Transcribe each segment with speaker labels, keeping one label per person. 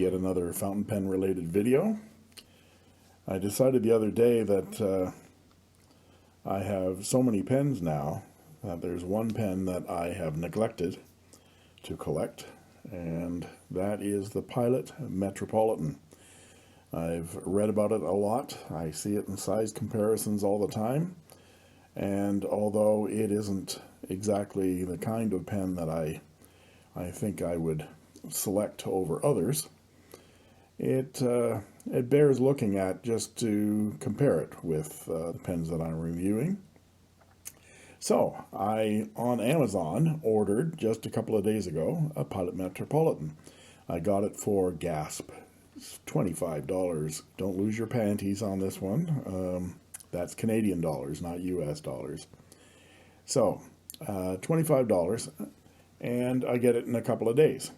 Speaker 1: yet another fountain pen related video. I decided the other day that I have so many pens now that there's one pen that I have neglected to collect, and that is the Pilot Metropolitan. I've read about it a lot. I see it in size comparisons all the time, and although it isn't exactly the kind of pen that I think I would select over others, it bears looking at just to compare it with the pens that I'm reviewing. So I, on Amazon, ordered just a couple of days ago a Pilot Metropolitan. I got it for, gasp, $25. Don't lose your panties on this one. That's Canadian dollars, not US dollars. So $25, and I get it in a couple of days.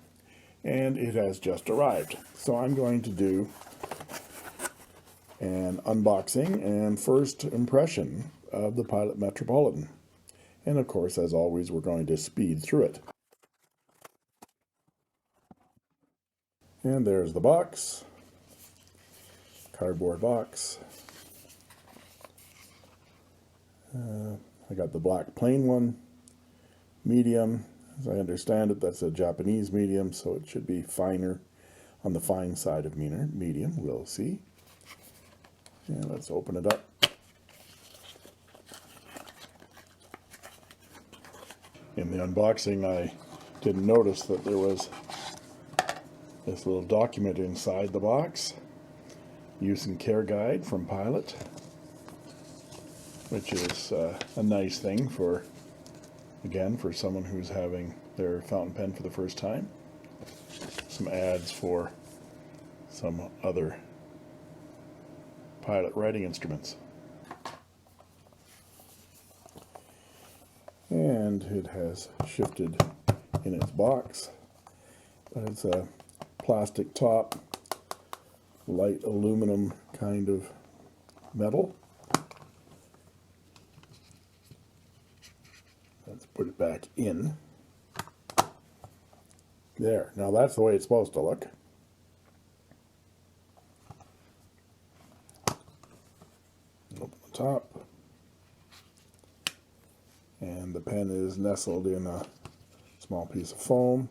Speaker 1: And it has just arrived. So I'm going to do an unboxing and first impression of the Pilot Metropolitan. And of course, as always, we're going to speed through it. And there's the box. Cardboard box. I got the black plain one. Medium. As I understand it, that's a Japanese medium, so it should be finer, on the fine side of medium. We'll see. And let's open it up. In the unboxing, I didn't notice that there was this little document inside the box. Use and care guide from Pilot, which is a nice thing for, again, for someone who's having their fountain pen for the first time. Some ads for some other Pilot writing instruments. And it has shifted in its box. But it's a plastic top, light aluminum kind of metal. Let's put it back in. There. Now that's the way it's supposed to look. Open the top. And the pen is nestled in a small piece of foam.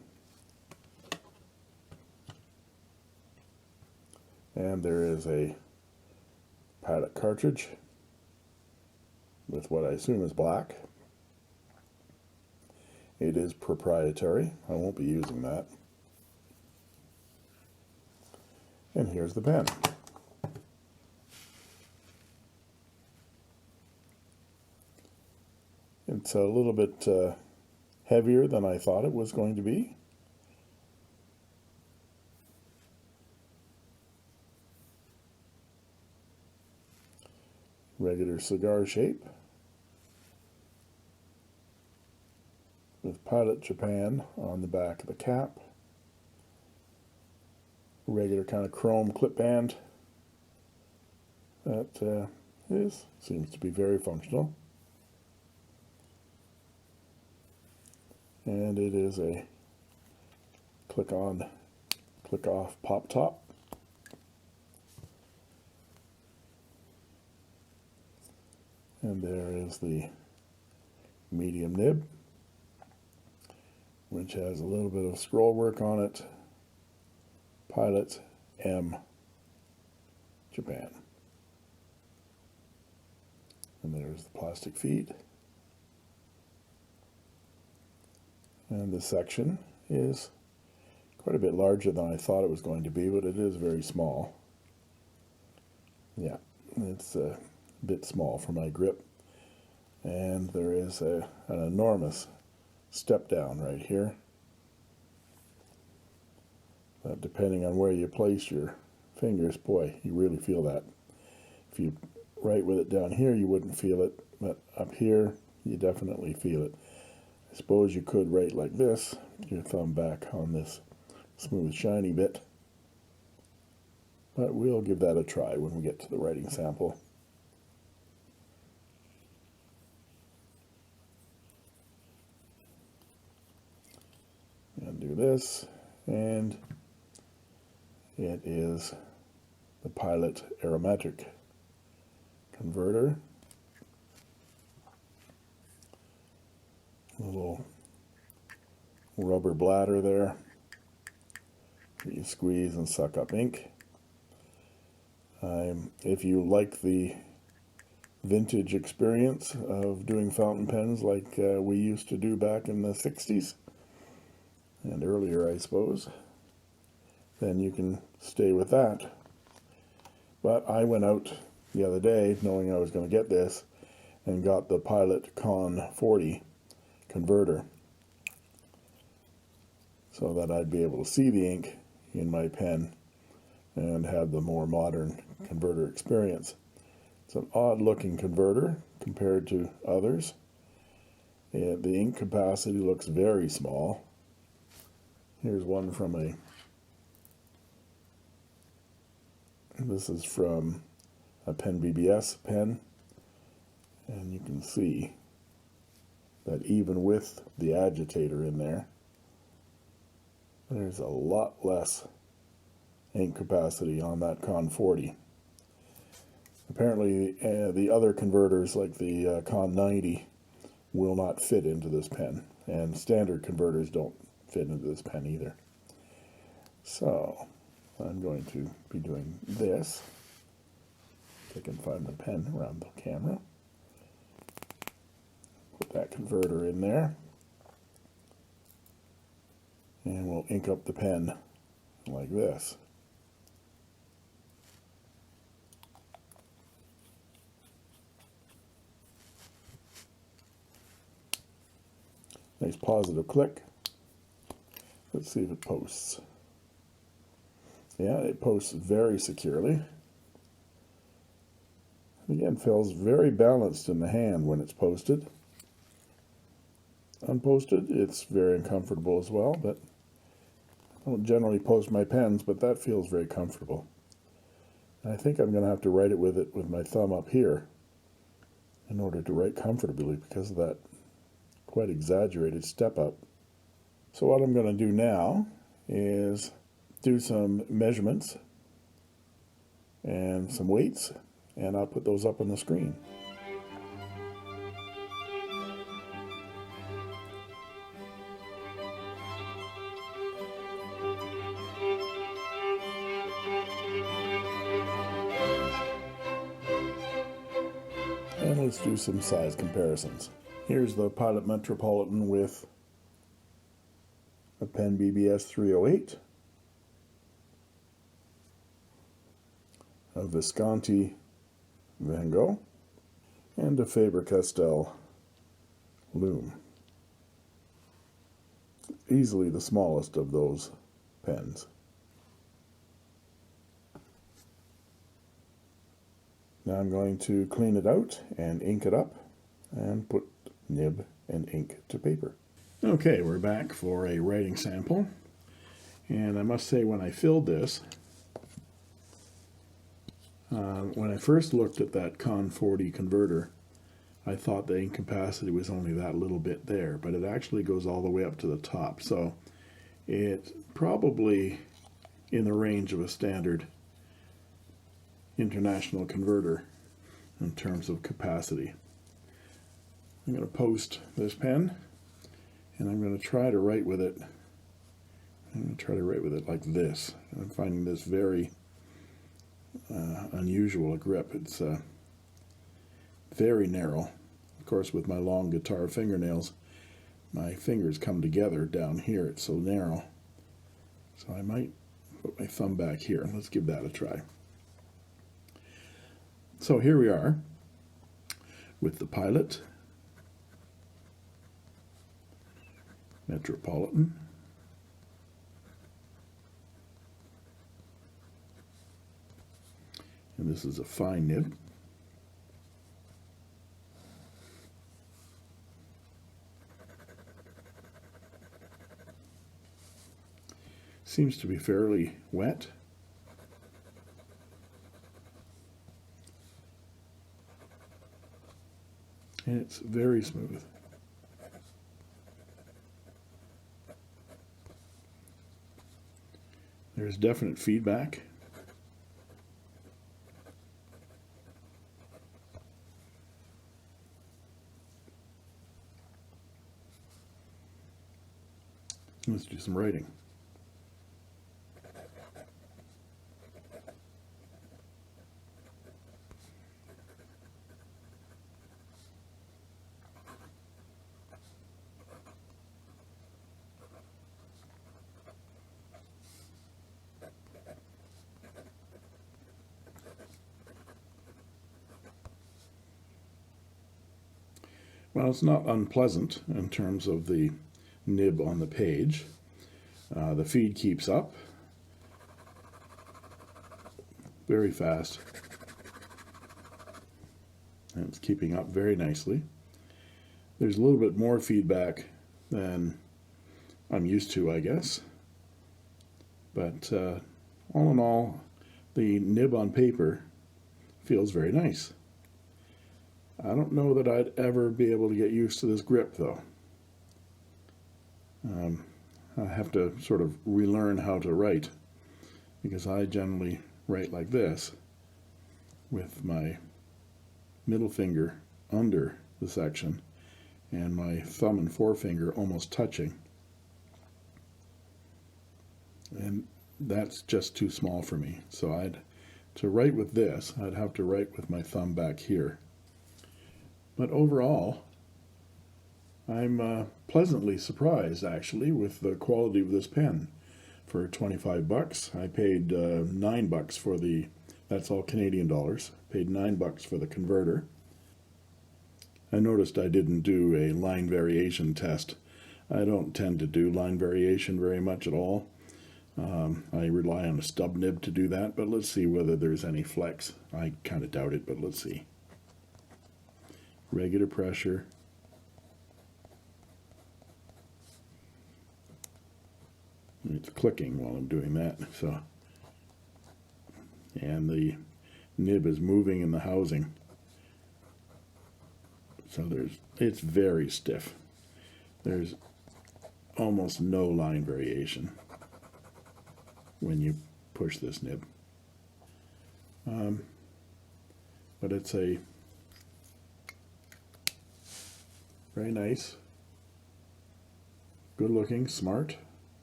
Speaker 1: And there is a Pilot cartridge with what I assume is black. It is proprietary. I won't be using that. And here's the pen. It's a little bit heavier than I thought it was going to be. Regular cigar shape, with Pilot Japan on the back of the cap. Regular kind of chrome clip band that seems to be very functional. And it is a click-on, click-off pop top. And there is the medium nib, which has a little bit of scroll work on it. Pilot M Japan. And there's the plastic feet. And this section is quite a bit larger than I thought it was going to be, but it is very small. Yeah, it's a bit small for my grip. And there is an enormous step down right here. But depending on where you place your fingers, boy, you really feel that. If you write with it down here, you wouldn't feel it, but up here, you definitely feel it. I suppose you could write like this, your thumb back on this smooth, shiny bit. But we'll give that a try when we get to the writing sample. And do this, and It is the Pilot Aerometric converter. A little rubber bladder there. You squeeze and suck up ink. If you like the vintage experience of doing fountain pens like we used to do back in the 60s and earlier, I suppose, then you can stay with that. But I went out the other day knowing I was going to get this and got the Pilot Con 40 converter so that I'd be able to see the ink in my pen and have the more modern converter experience. It's an odd looking converter compared to others. The ink capacity looks very small. Here's one from this is from a Pen BBS pen, and you can see that even with the agitator in there, there's a lot less ink capacity on that Con 40. Apparently the other converters like the Con 90 will not fit into this pen, and standard converters don't fit into this pen either. So I'm going to be doing this. If I can find the pen around the camera. Put that converter in there. And we'll ink up the pen like this. Nice positive click. Let's see if it posts. Yeah, it posts very securely. Again, feels very balanced in the hand when it's posted. Unposted, it's very uncomfortable as well, but I don't generally post my pens, but that feels very comfortable. And I think I'm going to have to write it with my thumb up here in order to write comfortably because of that quite exaggerated step up. So what I'm going to do now is do some measurements and some weights, and I'll put those up on the screen. And let's do some size comparisons. Here's the Pilot Metropolitan with a Pen BBS 308, a Visconti Van Gogh, and a Faber-Castell Lume. Easily the smallest of those pens. Now I'm going to clean it out and ink it up and put nib and ink to paper. Okay, we're back for a writing sample. And I must say, when I filled this, when I first looked at that Con 40 converter, I thought the ink capacity was only that little bit there, but it actually goes all the way up to the top. So it's probably in the range of a standard international converter in terms of capacity. I'm going to post this pen, and I'm going to try to write with it. I'm going to try to write with it like this. I'm finding this very unusual a grip. It's very narrow. Of course, with my long guitar fingernails, my fingers come together down here. It's so narrow. So I might put my thumb back here. Let's give that a try. So here we are with the Pilot Metropolitan. And this is a fine nib. Seems to be fairly wet. And it's very smooth. There's definite feedback. Let's do some writing. Well, it's not unpleasant in terms of the nib on the page. The feed keeps up very fast, and it's keeping up very nicely. There's a little bit more feedback than I'm used to, I guess, but all in all, the nib on paper feels very nice. I don't know that I'd ever be able to get used to this grip, though. I have to sort of relearn how to write, because I generally write like this, with my middle finger under the section and my thumb and forefinger almost touching. And that's just too small for me. So to write with this, I'd have to write with my thumb back here. But overall, I'm pleasantly surprised, actually, with the quality of this pen. For 25 bucks, I paid $9 for the, that's all Canadian dollars, paid $9 for the converter. I noticed I didn't do a line variation test. I don't tend to do line variation very much at all. I rely on a stub nib to do that, but let's see whether there's any flex. I kind of doubt it, but let's see. Regular pressure. It's clicking while I'm doing that, so. And the nib is moving in the housing. So it's very stiff. There's almost no line variation when you push this nib. But it's a very nice, good looking, smart,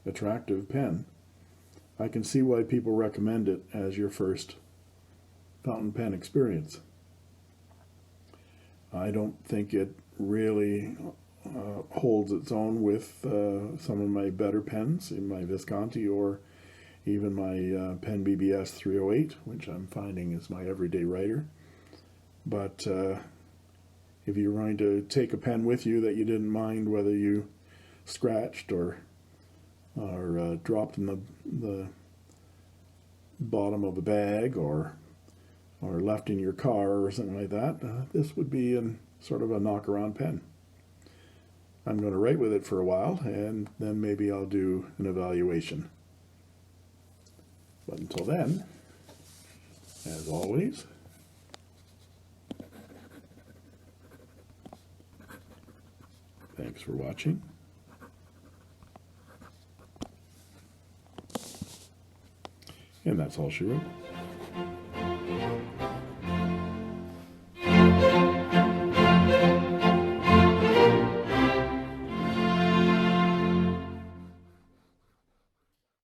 Speaker 1: attractive pen. I can see why people recommend it as your first fountain pen experience. I don't think it really holds its own with some of my better pens, in my Visconti or even my Pen BBS 308, which I'm finding is my everyday writer. But if you're going to take a pen with you that you didn't mind whether you scratched or dropped in the bottom of a bag or left in your car or something like that, this would be sort of a knock-around pen. I'm going to write with it for a while, and then maybe I'll do an evaluation. But until then, as always, thanks for watching. And that's all she wrote.